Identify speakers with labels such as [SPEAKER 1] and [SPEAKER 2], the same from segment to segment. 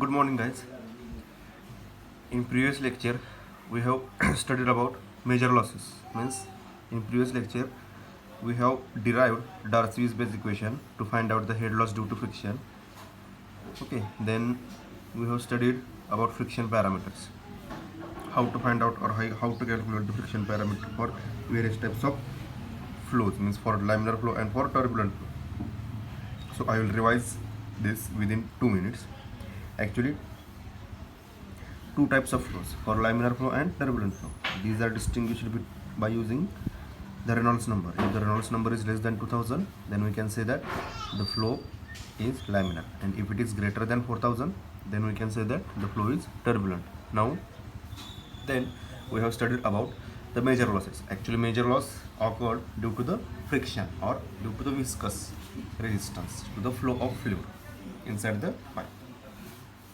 [SPEAKER 1] Good morning, guys. In previous lecture, we have studied about major losses. Means, in previous lecture, we have derived Darcy-Weisbach equation to find out the head loss due to friction. Okay, then we have studied about friction parameters, how to find out or how to calculate the friction parameter for various types of flows, means for laminar flow and for turbulent flow. So I will revise this within 2 minutes. Actually, two types of flows for laminar flow and turbulent flow. These are distinguished by using the Reynolds number. If the Reynolds number is less than 2000, then we can say that the flow is laminar, and if it is greater than 4000, then we can say that the flow is turbulent. Now, then we have studied about the major losses. Actually, major loss occurred due to the friction or due to the viscous resistance to the flow of fluid inside the pipe.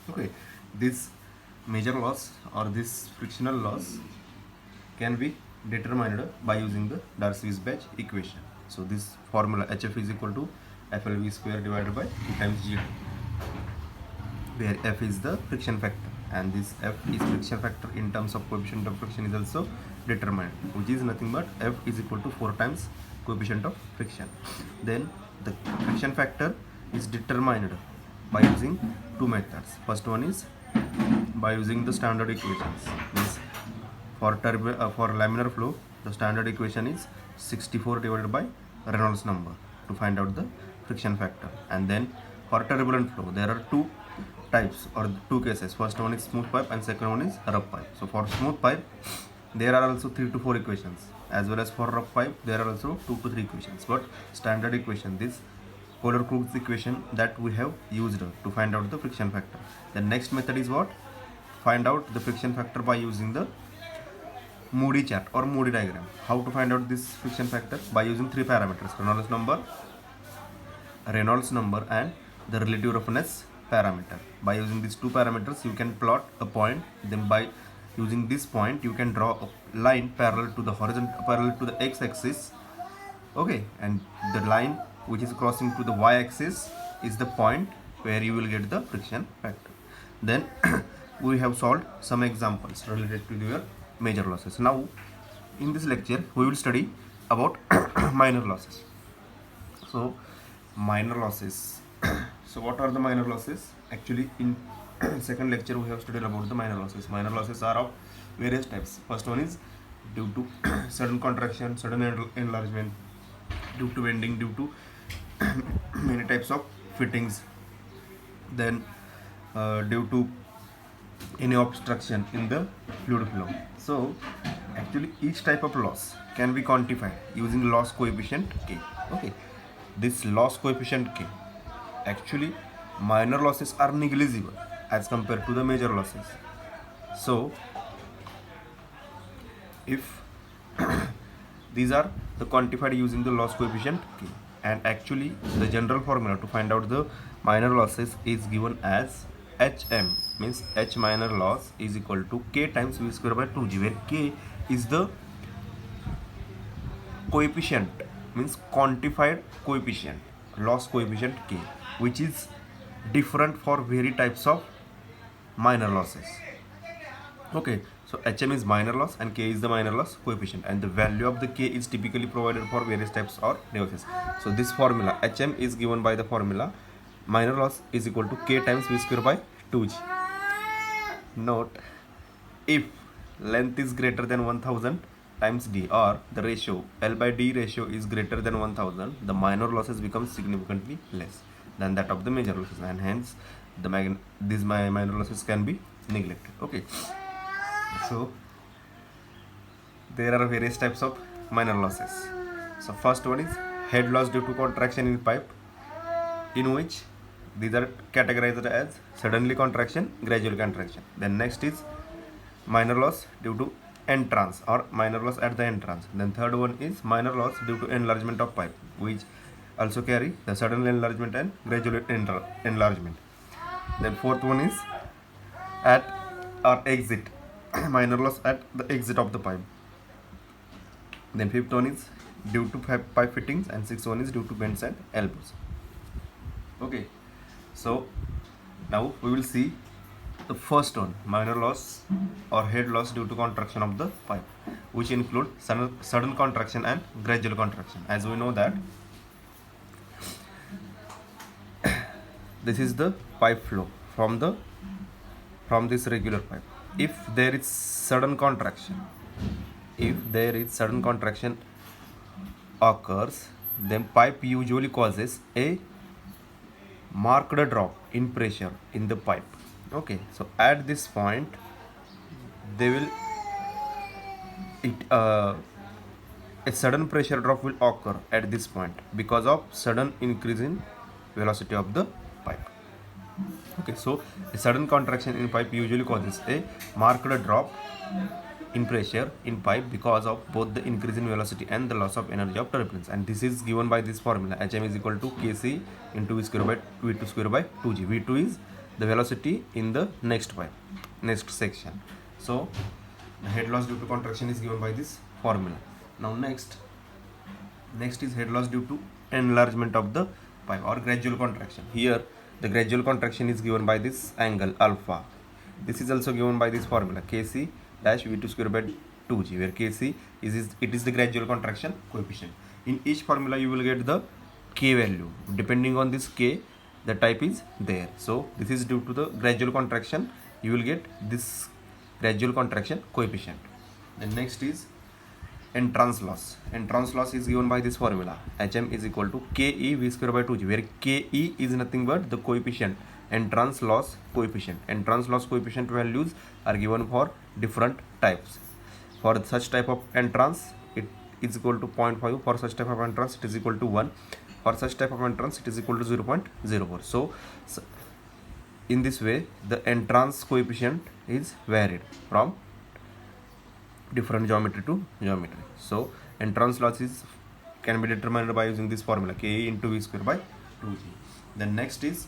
[SPEAKER 1] Okay, this major loss or this frictional loss can be determined by using the Darcy-Weisbach equation. So this formula HF is equal to FLV square divided by 2 times G2, where F is the friction factor and this F is friction factor in terms of coefficient of friction is also determined, which is nothing but F is equal to 4 times coefficient of friction. Then the friction factor is determined by using two methods. First one is by using the standard equations. Means for laminar flow, the standard equation is 64 divided by Reynolds number to find out the friction factor. And then for turbulent flow, there are two types or two cases. First one is smooth pipe and second one is rough pipe. So for smooth pipe, there are also 3 to 4 equations, as well as for rough pipe there are also 2 to 3 equations. But standard equation, this Kohler-Crookes equation that we have used to find out the friction factor. The next method is what? Find out the friction factor by using the Moody chart or Moody diagram. How to find out this friction factor? By using three parameters: Reynolds number and the relative roughness parameter. By using these two parameters, you can plot a point. Then by using this point, you can draw a line parallel to the parallel to the x-axis. Okay, and the line which is crossing to the y-axis is the point where you will get the friction factor. Then we have solved some examples related to your major losses. Now in this lecture we will study about minor losses. So minor losses. So what are the minor losses? Actually, in second lecture we have studied about the minor losses. Minor losses are of various types. First one is due to sudden contraction, sudden enlargement, due to bending, due to many types of fittings, then due to any obstruction in the fluid flow. So actually each type of loss can be quantified using loss coefficient K. Okay, this loss coefficient K, actually minor losses are negligible as compared to the major losses. So if these are the quantified using the loss coefficient K, and actually the general formula to find out the minor losses is given as HM, means H minor loss is equal to K times V square by 2G, where K is the coefficient, means quantified coefficient, loss coefficient K, which is different for various types of minor losses. Okay, so HM is minor loss and K is the minor loss coefficient, and the value of the K is typically provided for various types or devices. So this formula HM is given by the formula minor loss is equal to K times V square by 2G. Note, if length is greater than 1000 times D, or the ratio L by D ratio is greater than 1000, the minor losses become significantly less than that of the major losses, and hence these minor losses can be neglected. Okay, so there are various types of minor losses. So first one is head loss due to contraction in pipe, in which these are categorized as suddenly contraction, gradual contraction. Then next is minor loss due to entrance or minor loss at the entrance. Then third one is minor loss due to enlargement of pipe, which also carry the sudden enlargement and gradual enlargement. Then fourth one is at or exit, minor loss at the exit of the pipe. Then fifth one is due to pipe fittings, and sixth one is due to bends and elbows. Okay, so now we will see the first one, minor loss or head loss due to contraction of the pipe, which include sudden contraction and gradual contraction. As we know that this is the pipe flow from this regular pipe. If there is sudden contraction occurs, then pipe usually causes a marked drop in pressure in the pipe. Okay, so at this point a sudden pressure drop will occur at this point because of sudden increase in velocity of the pipe. Okay, so a sudden contraction in pipe usually causes a marked drop in pressure in pipe because of both the increase in velocity and the loss of energy of turbulence, and this is given by this formula: Hm is equal to Kc into V square by V2 square by 2g. V2 is the velocity in the next pipe, next section. So the head loss due to contraction is given by this formula. Now next is head loss due to enlargement of the pipe or gradual contraction. Here the gradual contraction is given by this angle alpha. This is also given by this formula Kc dash V2 square by 2g, where Kc is the gradual contraction coefficient. In each formula you will get the K value. Depending on this K, the type is there. So this is due to the gradual contraction, you will get this gradual contraction coefficient. Then next is entrance loss. Entrance loss is given by this formula: Hm is equal to Ke V square by 2g, where Ke is nothing but the coefficient, entrance loss coefficient. Entrance loss coefficient values are given for different types. For such type of entrance, it is equal to 0.5. For such type of entrance, it is equal to 1. For such type of entrance, it is equal to 0.04. So in this way, the entrance coefficient is varied from different geometry to geometry. So entrance loss can be determined by using this formula Ke into V square by 2g. Then next is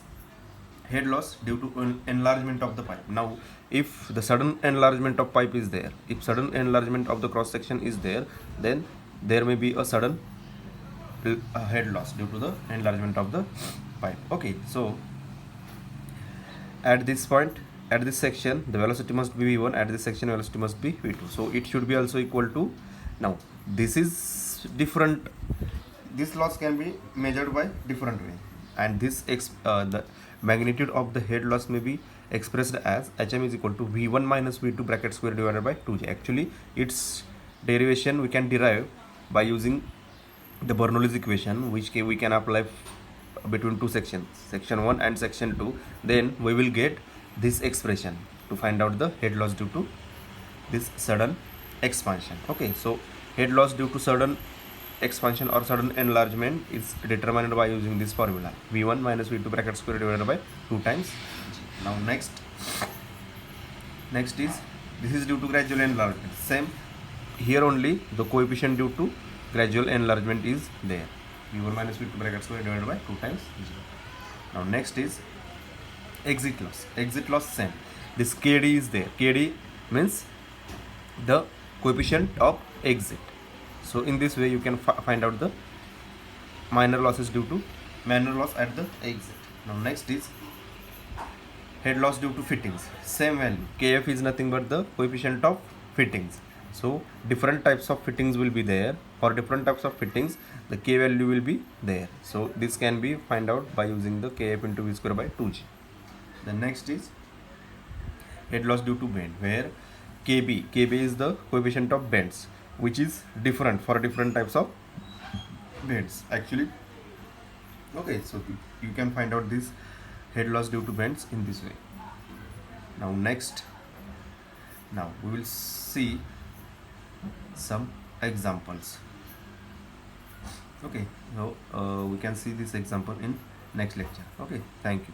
[SPEAKER 1] head loss due to enlargement of the pipe. Now if the sudden enlargement of pipe is there, if sudden enlargement of the cross section is there, then there may be a sudden head loss due to the enlargement of the pipe. Okay, so at this point, at this section, the velocity must be V1, at this section velocity must be V2. So it should be also equal to, now this is different, this loss can be measured by different way, and this the magnitude of the head loss may be expressed as Hm is equal to V1 minus V2 bracket square divided by 2g. Actually its derivation we can derive by using the Bernoulli's equation, which we can apply between two sections, section 1 and section 2. Then we will get this expression to find out the head loss due to this sudden expansion. Okay, so head loss due to sudden expansion or sudden enlargement is determined by using this formula: V1 minus V2 bracket square divided by 2 times g. Now next is, this is due to gradual enlargement. Same here, only the coefficient due to gradual enlargement is there: V1 minus V2 bracket square divided by 2 times g. Now next is exit loss. Exit loss, same, this Kd is there. Kd means the coefficient of exit. So in this way you can find out the minor losses due to loss at the exit. Now next is head loss due to fittings. Same value, Kf is nothing but the coefficient of fittings. So different types of fittings will be there. For different types of fittings, the K value will be there. So this can be find out by using the Kf into V square by 2g. The next is head loss due to bend, where Kb is the coefficient of bends, which is different for different types of bends actually. Okay, so you can find out this head loss due to bends in this way. Now we will see some examples. Okay, so we can see this example in next lecture. Okay, thank you.